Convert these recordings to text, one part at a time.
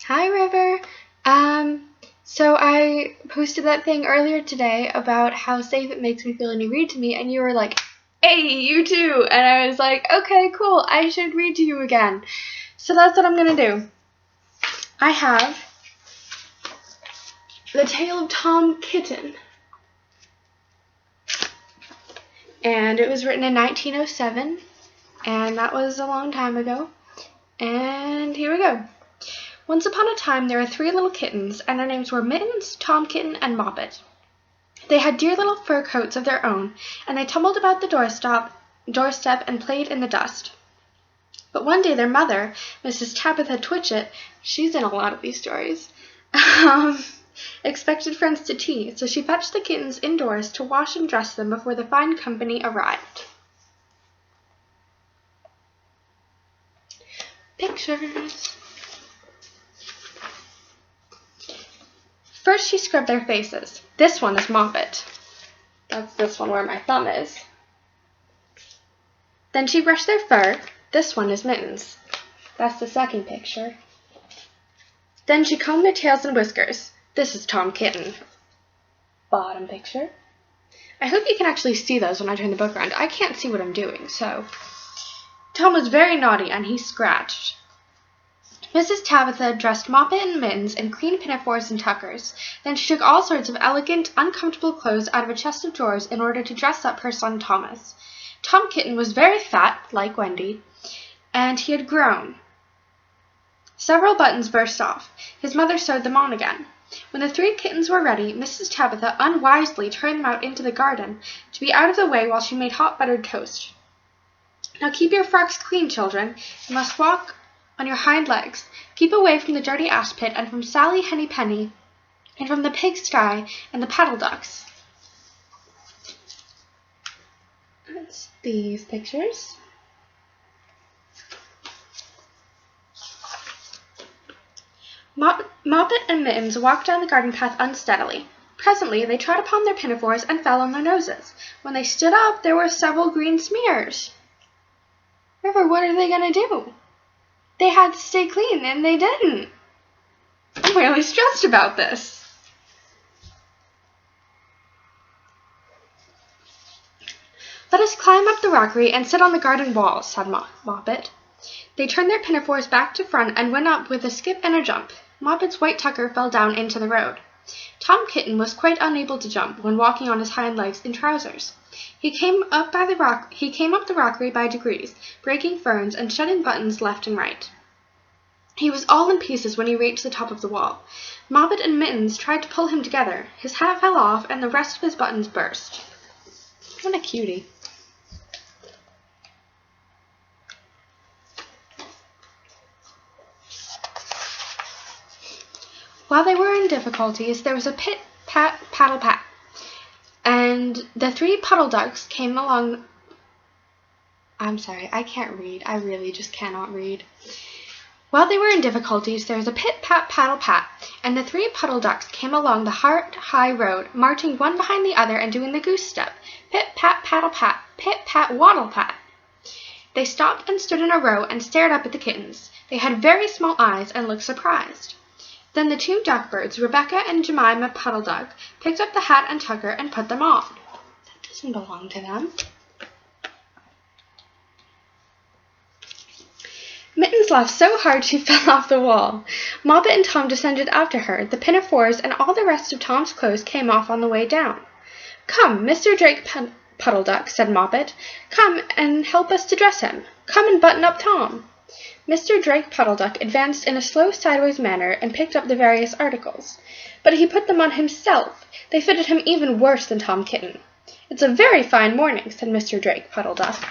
Hi, River. So I posted that thing earlier today about how safe it makes me feel when you read to me, and you were like, hey, you too. And I was like, okay, cool. I should read to you again. So that's what I'm going to do. I have the Tale of Tom Kitten. And it was written in 1907, and that was a long time ago. And here we go. Once upon a time, there were 3 little kittens, and their names were Mittens, Tom Kitten, and Moppet. They had dear little fur coats of their own, and they tumbled about the doorstep and played in the dust. But one day their mother, Mrs. Tabitha Twitchit, she's in a lot of these stories, expected friends to tea, so she fetched the kittens indoors to wash and dress them before the fine company arrived. Pictures. First she scrubbed their faces. This one is Moppet. That's this one where my thumb is. Then she brushed their fur. This one is Mittens. That's the second picture. Then she combed their tails and whiskers. This is Tom Kitten. Bottom picture. I hope you can actually see those when I turn the book around. I can't see what I'm doing, so. Tom was very naughty, and he scratched. Mrs. Tabitha dressed Moppet and Mittens in clean pinafores and tuckers. Then she took all sorts of elegant, uncomfortable clothes out of a chest of drawers in order to dress up her son Thomas. Tom Kitten was very fat, like Wendy, and he had grown. Several buttons burst off. His mother sewed them on again. When the 3 kittens were ready, Mrs. Tabitha unwisely turned them out into the garden to be out of the way while she made hot buttered toast. Now keep your frocks clean, children. You must walk on your hind legs. Keep away from the dirty ash pit and from Sally Henny Penny and from the pigsty and the paddle ducks. That's these pictures. Moppet and Mittens walked down the garden path unsteadily. Presently they trod upon their pinafores and fell on their noses. When they stood up, there were several green smears. River, what are they going to do? They had to stay clean, and they didn't. I'm really stressed about this. Let us climb up the rockery and sit on the garden wall, said Moppet. They turned their pinafores back to front and went up with a skip and a jump. Moppet's white tucker fell down into the road. Tom Kitten was quite unable to jump when walking on his hind legs in trousers. He came up the rockery by degrees, breaking ferns and shedding buttons left and right. He was all in pieces when he reached the top of the wall. Moppet and Mittens tried to pull him together. His hat fell off, and the rest of his buttons burst. What a cutie. While they were in difficulties, there was a pit-pat, paddle-pat, and the 3 puddle ducks came along. I'm sorry, I can't read. I really just cannot read. While they were in difficulties, there was a pit-pat, paddle-pat, and the 3 puddle ducks came along the hard, high road, marching one behind the other and doing the goose step. Pit-pat, paddle-pat, pit-pat, waddle-pat. They stopped and stood in a row and stared up at the kittens. They had very small eyes and looked surprised. Then the 2 duckbirds, Rebecca and Jemima Puddle Duck, picked up the hat and tucker and put them on. That doesn't belong to them. Mittens laughed so hard she fell off the wall. Moppet and Tom descended after her. The pinafores and all the rest of Tom's clothes came off on the way down. Come, Mr. Drake Puddle Duck, said Moppet. Come and help us to dress him. Come and button up Tom. Mr. Drake Puddle Duck advanced in a slow sideways manner and picked up the various articles. But he put them on himself. They fitted him even worse than Tom Kitten. It's a very fine morning, said Mr. Drake Puddle Duck.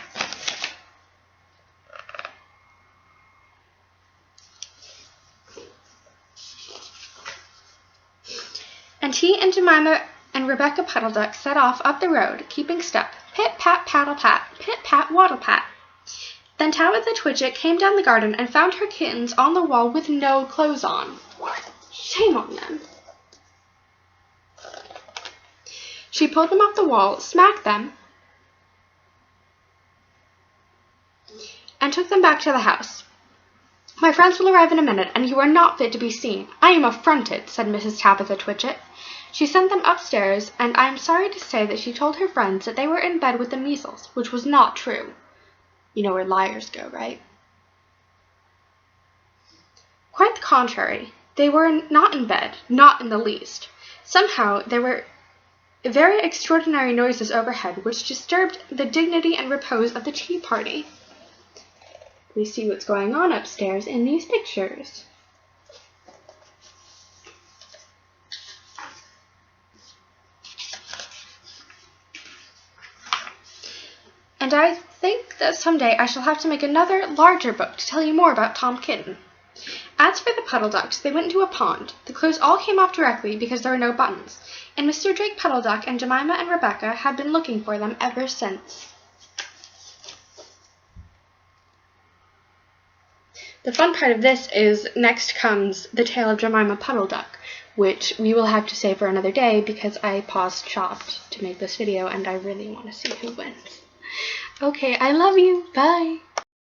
And he and Jemima and Rebecca Puddle Duck set off up the road, keeping step. Pit-pat, paddle-pat, pit-pat, waddle-pat. Then Tabitha Twitchit came down the garden and found her kittens on the wall with no clothes on. Shame on them. She pulled them off the wall, smacked them, and took them back to the house. My friends will arrive in a minute, and you are not fit to be seen. I am affronted, said Mrs. Tabitha Twitchit. She sent them upstairs, and I am sorry to say that she told her friends that they were in bed with the measles, which was not true. You know where liars go, right? Quite the contrary. They were not in bed, not in the least. Somehow there were very extraordinary noises overhead, which disturbed the dignity and repose of the tea party. We see what's going on upstairs in these pictures. And I think that someday I shall have to make another larger book to tell you more about Tom Kitten. As for the Puddle Ducks, they went into a pond. The clothes all came off directly because there were no buttons, and Mr. Drake Puddle Duck and Jemima and Rebecca had been looking for them ever since. The fun part of this is next comes the tale of Jemima Puddle Duck, which we will have to save for another day because I paused chopped to make this video and I really want to see who wins. Okay, I love you. Bye.